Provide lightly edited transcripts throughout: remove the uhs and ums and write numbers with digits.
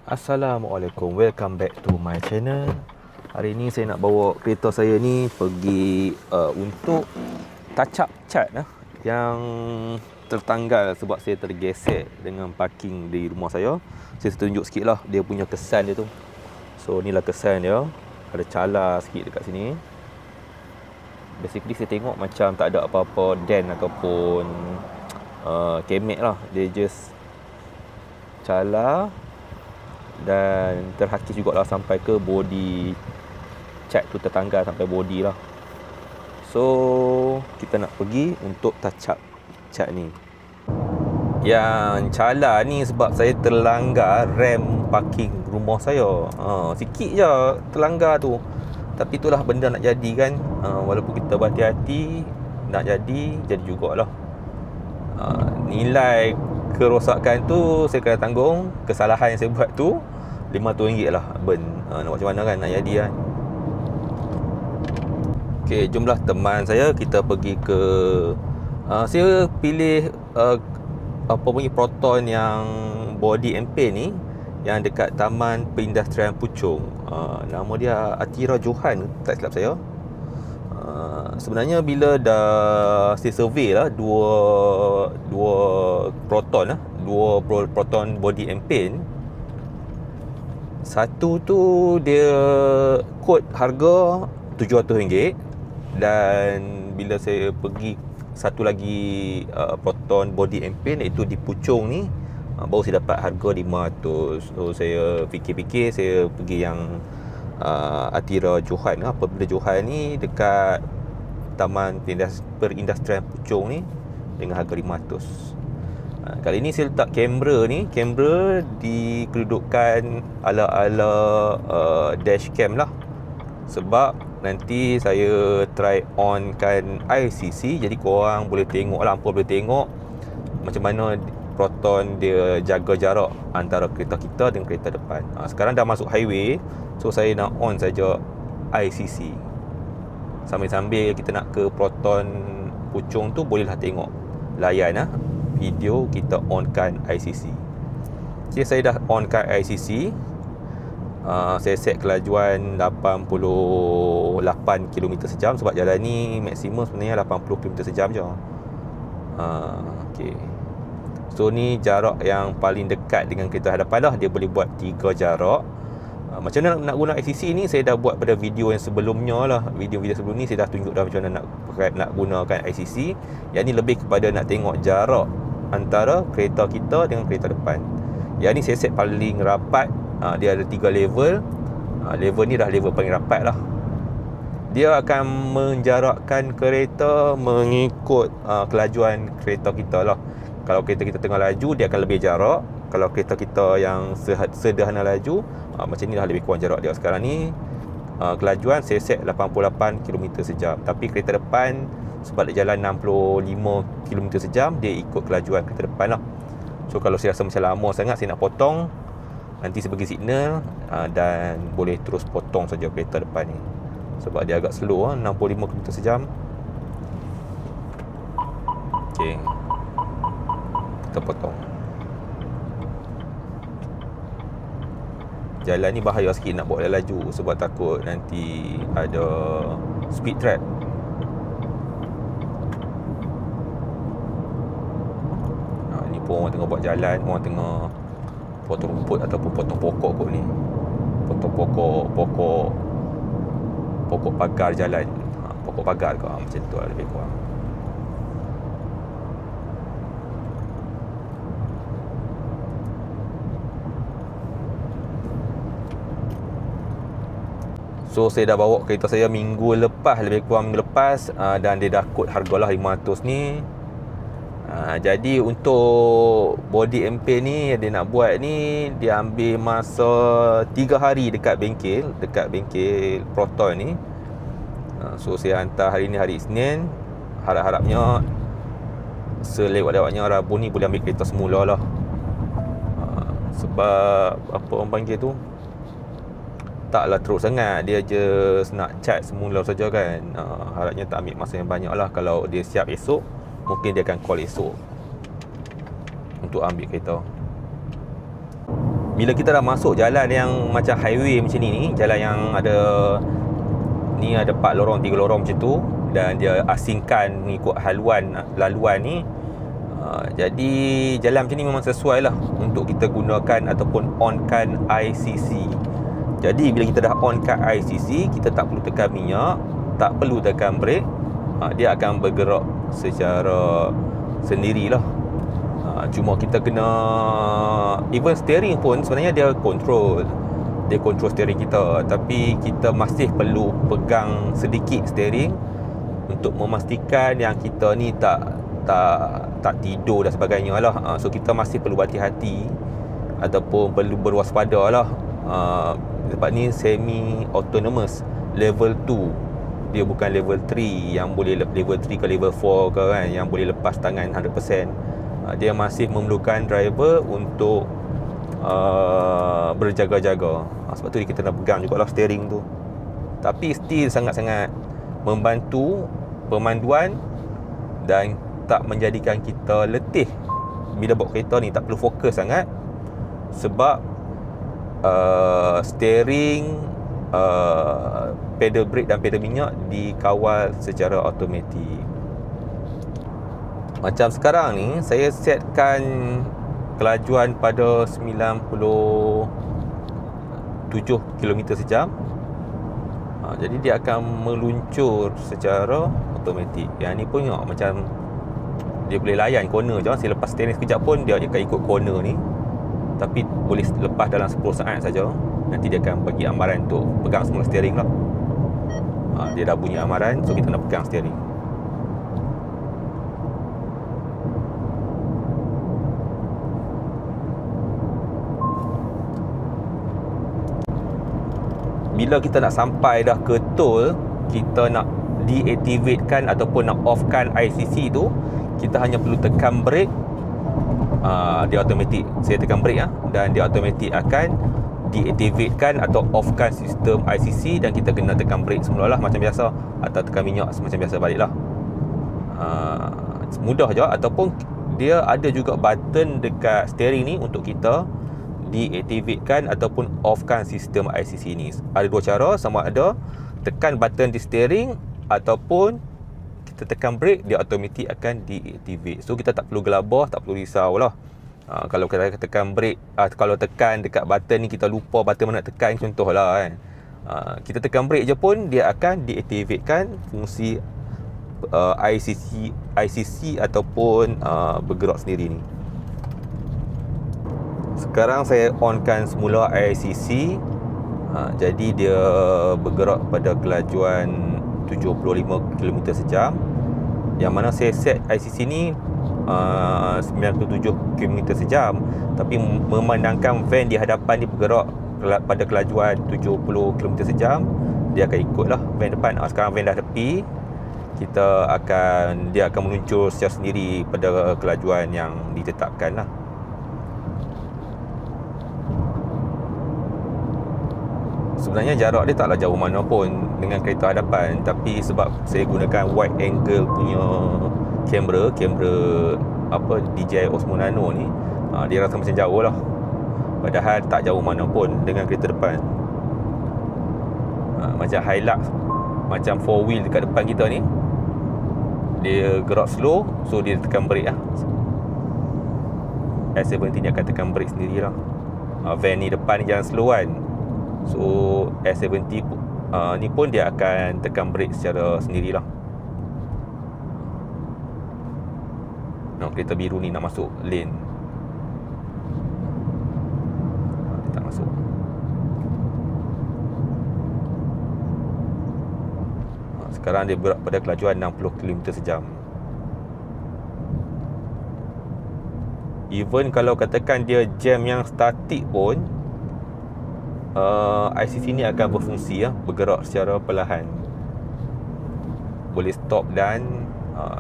Assalamualaikum, welcome back to my channel. Hari ni saya nak bawa kereta saya ni pergi untuk touch up cat yang tertanggal sebab saya tergesek dengan parking di rumah saya. Saya tunjuk sikit lah dia punya kesan dia tu. So inilah kesan dia, ada cala sikit dekat sini. Basically saya tengok macam tak ada apa-apa dent ataupun kemek lah. Dia just cala dan terhakis jugalah sampai ke body cat tu, tertanggal sampai body lah. So kita nak pergi untuk touch up cat ni. Yang cala ni sebab saya terlanggar rem parking rumah saya. Sikit je terlanggar tu. Tapi itulah benda nak jadi kan. Walaupun kita berhati-hati, nak jadi jugalah. Nilai kerosakan tu saya kena tanggung. Kesalahan yang saya buat tu RM500 lah burn. Nak buat macam mana kan, nak jadi kan. Okay, jomlah teman saya, kita pergi ke saya pilih apa punya Proton yang body and paint ni, yang dekat Taman Perindustrian Puchong. Nama dia Atira Johan, tak silap saya. Sebenarnya bila dah saya survey lah dua Proton dua Proton body and paint, satu tu dia quote harga RM700, dan bila saya pergi satu lagi Proton body and paint iaitu di Puchong ni, baru saya dapat harga RM500. So saya fikir-fikir, saya pergi yang Atira Johan. Apabila Johan ni dekat Taman Perindustrian Puchong ni dengan harga RM500. Kali ni saya letak kamera ni, kamera di kedudukan ala-ala dashcam lah. Sebab nanti saya try on kan ICC, jadi korang boleh tengok lah, hampa boleh tengok macam mana Proton dia jaga jarak antara kereta kita dengan kereta depan. Sekarang dah masuk highway, so saya nak on saja ICC. Sambil-sambil kita nak ke Proton Puchong tu, bolehlah tengok layan video kita onkan ICC. Okay, saya dah onkan ICC. Saya set kelajuan 88 km sejam sebab jalan ni maksimum sebenarnya 80 km sejam je. Okay. So ni jarak yang paling dekat dengan kereta hadapan lah. Dia boleh buat 3 jarak. Macam mana nak guna ICC ni, saya dah buat pada video yang sebelumnya lah. Video-video sebelum ni saya dah tunjuk dah macam mana nak gunakan ICC. Yang ni lebih kepada nak tengok jarak antara kereta kita dengan kereta depan. Yang ni saya set paling rapat. Dia ada 3 level. Level ni dah level paling rapat lah. Dia akan menjarakkan kereta mengikut kelajuan kereta kita lah. Kalau kereta kita tengah laju, dia akan lebih jarak. Kalau kereta kita yang sederhana laju, macam ni lah lebih kurang jarak dia. Sekarang ni kelajuan saya set 88 km sejam. Tapi kereta depan sebab dia jalan 65 km sejam, dia ikut kelajuan kereta depan lah. So kalau saya rasa macam lama sangat, saya nak potong, nanti saya bagi signal dan boleh terus potong saja kereta depan ni. Sebab dia agak slow 65 km sejam. Okay, kita potong. Jalan ni bahaya sikit nak bawa laju sebab takut nanti ada speed trap. Ni pun orang tengah buat jalan, orang tengah potong rumput ataupun potong pokok kot ni. Potong pokok pagar jalan. Pokok pagar ke macam tu lah lebih kurang. So saya dah bawa kereta saya minggu lepas, lebih kurang minggu lepas, dan dia dah quote hargalah RM500 ni. Jadi untuk body and paint ni dia nak buat ni, dia ambil masa 3 hari dekat bengkel Proton ni. So saya hantar hari ni hari Isnin. Harap-harapnya selewat-lewatnya Rabu ni boleh ambil kereta semula lah. Sebab apa orang panggil tu, taklah teruk sangat, dia just nak cat semula saja kan. Harapnya tak ambil masa yang banyak lah. Kalau dia siap esok, mungkin dia akan call esok untuk ambil kereta. bila kita dah masuk jalan yang macam highway macam ni, jalan yang ada 4 lorong 3 lorong macam tu, dan dia asingkan mengikut laluan ni, jadi jalan macam ni memang sesuai lah untuk kita gunakan ataupun onkan ICC. Jadi bila kita dah onkan ICC, kita tak perlu tekan minyak, tak perlu tekan brake, dia akan bergerak secara sendirilah. Cuma kita kena, even steering pun sebenarnya dia control steering kita, tapi kita masih perlu pegang sedikit steering untuk memastikan yang kita ni tak tidur dan sebagainya lah. So kita masih perlu berhati-hati ataupun perlu berwaspada lah. Sebab ni semi autonomous level 2, dia bukan level 3 yang boleh level 3 ke level 4 ke kan, yang boleh lepas tangan 100%. Dia masih memerlukan driver untuk berjaga-jaga. Sebab tu kita nak pegang jugalah steering tu. Tapi still sangat-sangat membantu pemanduan dan tak menjadikan kita letih bila bawa kereta ni. Tak perlu fokus sangat sebab steering, pedal brake dan pedal minyak dikawal secara automatik. Macam sekarang ni saya setkan kelajuan pada 97 km sejam. Jadi dia akan meluncur secara automatik. Yang ni pun macam dia boleh layan corner je. Saya lepas steering sekejap pun dia akan ikut corner ni. Tapi boleh lepas dalam 10 saat saja. Nanti dia akan bagi amaran untuk pegang semula steering lah. Dia dah bunyi amaran, so kita nak pegang steering. Bila kita nak sampai dah ke tol, kita nak deactivatekan ataupun nak offkan ICC tu, kita hanya perlu tekan brake. Dia automatik. Saya tekan brake dan dia automatik akan deactivatekan atau offkan sistem ICC, dan kita kena tekan brake semula lah macam biasa, atau tekan minyak macam biasa balik lah. Mudah je. Ataupun dia ada juga button dekat steering ni untuk kita deactivatekan ataupun offkan sistem ICC ni. Ada dua cara, sama ada tekan button di steering ataupun kita tekan brake, dia automatik akan deactivate. So kita tak perlu gelabah, tak perlu risau lah. Kalau kita tekan brake, kalau tekan dekat button ni kita lupa button mana nak tekan, contoh lah kan, kita tekan brake je pun dia akan deactivatekan fungsi ICC ataupun bergerak sendiri ni. Sekarang saya onkan semula ICC. Jadi dia bergerak pada kelajuan 75 km sejam. Yang mana saya set ICC ni 97 km sejam. Tapi memandangkan van di hadapan ni bergerak pada kelajuan 70 km sejam, dia akan ikut lah van depan. Sekarang van dah tepi, dia akan meluncur secara sendiri pada kelajuan yang ditetapkan lah. Sebenarnya jarak dia taklah jauh mana pun dengan kereta hadapan, tapi sebab saya gunakan wide angle punya kamera DJI Osmo Nano ni, dia rasa macam jauh lah, padahal tak jauh mana pun dengan kereta depan. Macam Hilux, macam 4 wheel dekat depan kita ni, dia gerak slow, so dia tekan brake lah. S70 ni akan tekan brake sendiri lah. Van ni depan ni jalan slow kan, so S70 ni pun dia akan tekan brake secara sendirilah. Kereta biru ni nak masuk lane, dia tak masuk. Sekarang dia bergerak pada kelajuan 60 km sejam. Even kalau katakan dia jam yang statik pun, ICC ni akan berfungsi bergerak secara perlahan. Boleh stop dan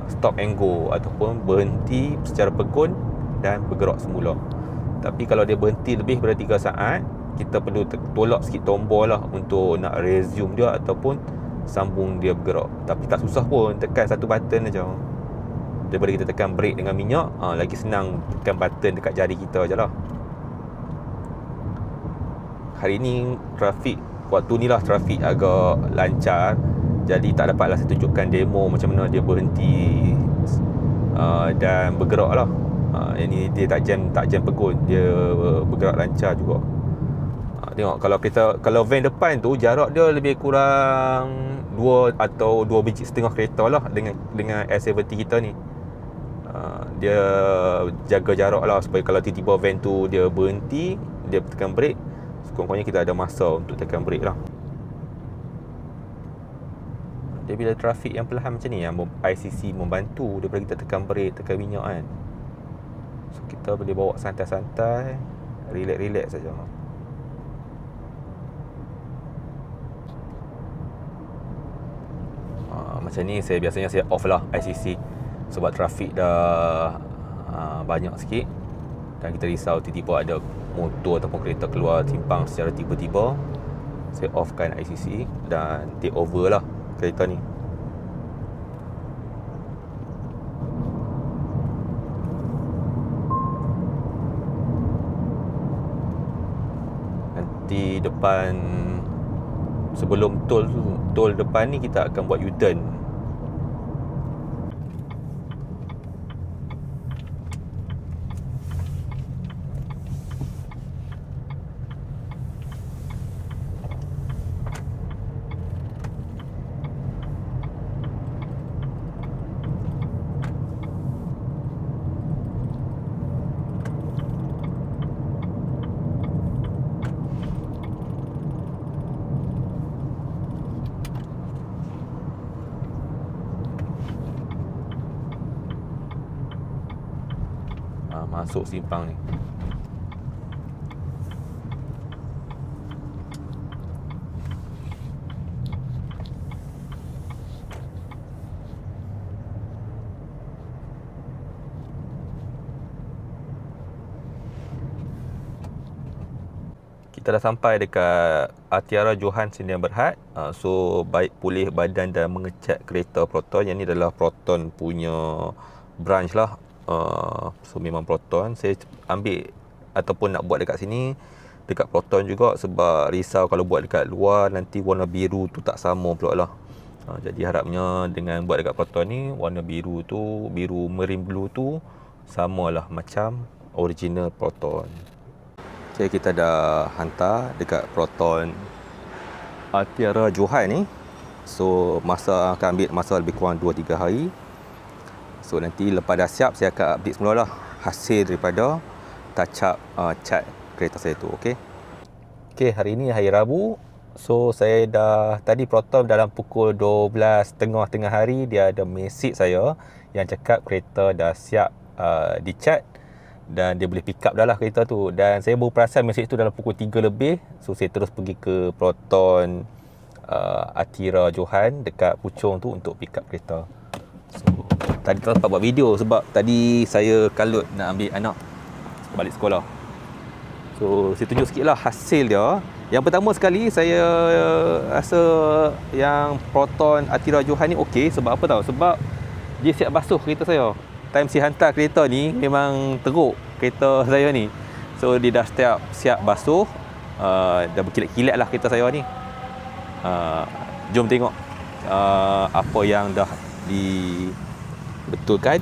stop and go, ataupun berhenti secara pegun dan bergerak semula. Tapi kalau dia berhenti lebih daripada 3 saat, kita perlu tolak sikit tombol lah untuk nak resume dia ataupun sambung dia bergerak. Tapi tak susah pun, tekan satu button aja. Daripada kita tekan brake dengan minyak, lagi senang tekan button dekat jari kita je lah. hari ni trafik, waktu ni lah trafik agak lancar, jadi tak dapatlah saya tunjukkan demo macam mana dia berhenti dan bergerak lah. Yang ni dia tak jam pegun, dia bergerak lancar juga. Tengok kalau van depan tu jarak dia lebih kurang 2 atau 2 biji setengah kereta lah dengan S70 kita ni. Dia jaga jarak lah supaya kalau tiba-tiba van tu dia berhenti, dia tekan brake, sekurang-kurangnya kita ada masa untuk tekan brake lah. Dia bila trafik yang perlahan macam ni, yang ICC membantu daripada kita tekan brake, tekan minyak kan. So kita boleh bawa santai-santai, relax saja. Macam ni biasanya saya off lah ICC sebab trafik dah banyak sikit dan kita risau tiba-tiba ada motor ataupun kereta keluar simpang secara tiba-tiba. Saya offkan ICC dan take over lah kereta ni. Nanti depan, sebelum tol depan ni kita akan buat U-turn. Masuk simpang ni. Kita dah sampai dekat Atiara Johan Sdn Bhd. So baik pulih badan dan mengecat kereta Proton. Yang ni adalah Proton punya branch lah. So memang Proton. Saya ambil ataupun nak buat dekat sini, dekat Proton juga, sebab risau kalau buat dekat luar nanti warna biru tu tak sama pula lah. Jadi harapnya dengan buat dekat Proton ni, warna biru tu, biru marine blue tu samalah macam original Proton. Okay, kita dah hantar dekat Proton Atiara Johan ni. So masa akan ambil masa lebih kurang 2-3 hari. So nanti lepas dah siap, saya akan update semula lah hasil daripada touch up cat kereta saya tu. Okay, hari ni hari Rabu. So saya dah, tadi Proton dalam pukul 12.30 tengah hari, dia ada mesej saya yang cakap kereta dah siap dicat dan dia boleh pick up dah lah kereta tu. Dan saya baru perasan mesej tu dalam pukul 3 lebih. So saya terus pergi ke Proton Atiara Johan dekat Puchong tu untuk pick up kereta. So tadi tak sempat buat video sebab tadi saya kalut nak ambil anak balik sekolah. So saya tunjuk sikit lah hasil dia. Yang pertama sekali, saya rasa yang Proton Atiara Johan ni okey. Sebab apa tahu? Sebab dia siap basuh kereta saya. Time saya hantar kereta ni memang teruk kereta saya ni. So dia dah siap basuh. Dah berkilat-kilat lah kereta saya ni. Jom tengok apa yang dah dibetulkan.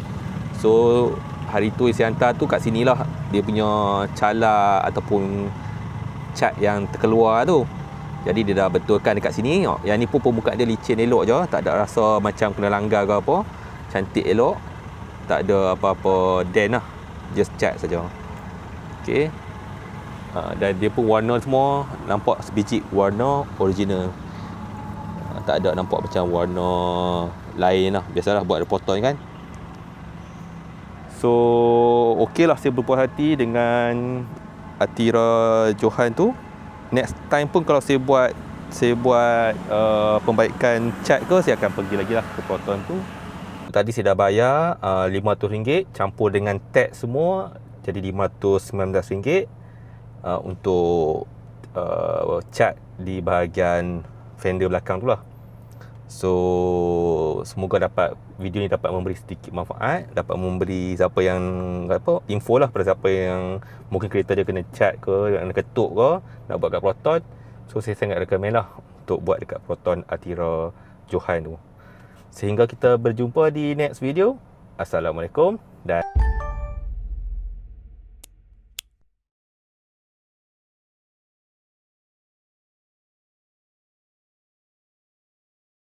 So hari tu saya hantar tu kat sinilah dia punya cala ataupun cat yang terkeluar tu. Jadi dia dah betulkan dekat sini. Yang ni pun permukaan dia licin elok je, tak ada rasa macam kena langgar ke apa. Cantik elok, tak ada apa-apa dent lah, just cat saja. Okay. Dan dia pun warna semua nampak sebiji warna original. Tak ada nampak macam warna lain lah. Biasalah buat Proton kan. So okey lah, saya berpuas hati dengan Atiara Johan tu. Next time pun kalau saya buat pembaikan cat ke, saya akan pergi lagi lah ke Proton tu. Tadi saya dah bayar RM500 campur dengan tag semua, jadi RM519 untuk cat di bahagian fender belakang tu lah. So semoga video ni dapat memberi sedikit manfaat, dapat memberi siapa yang info lah pada siapa yang mungkin kereta dia kena cat ke, nak ketuk ke, nak buat kat Proton. So saya sangat recommend lah untuk buat dekat Proton Altura Johan tu. Sehingga kita berjumpa di next video. Assalamualaikum dan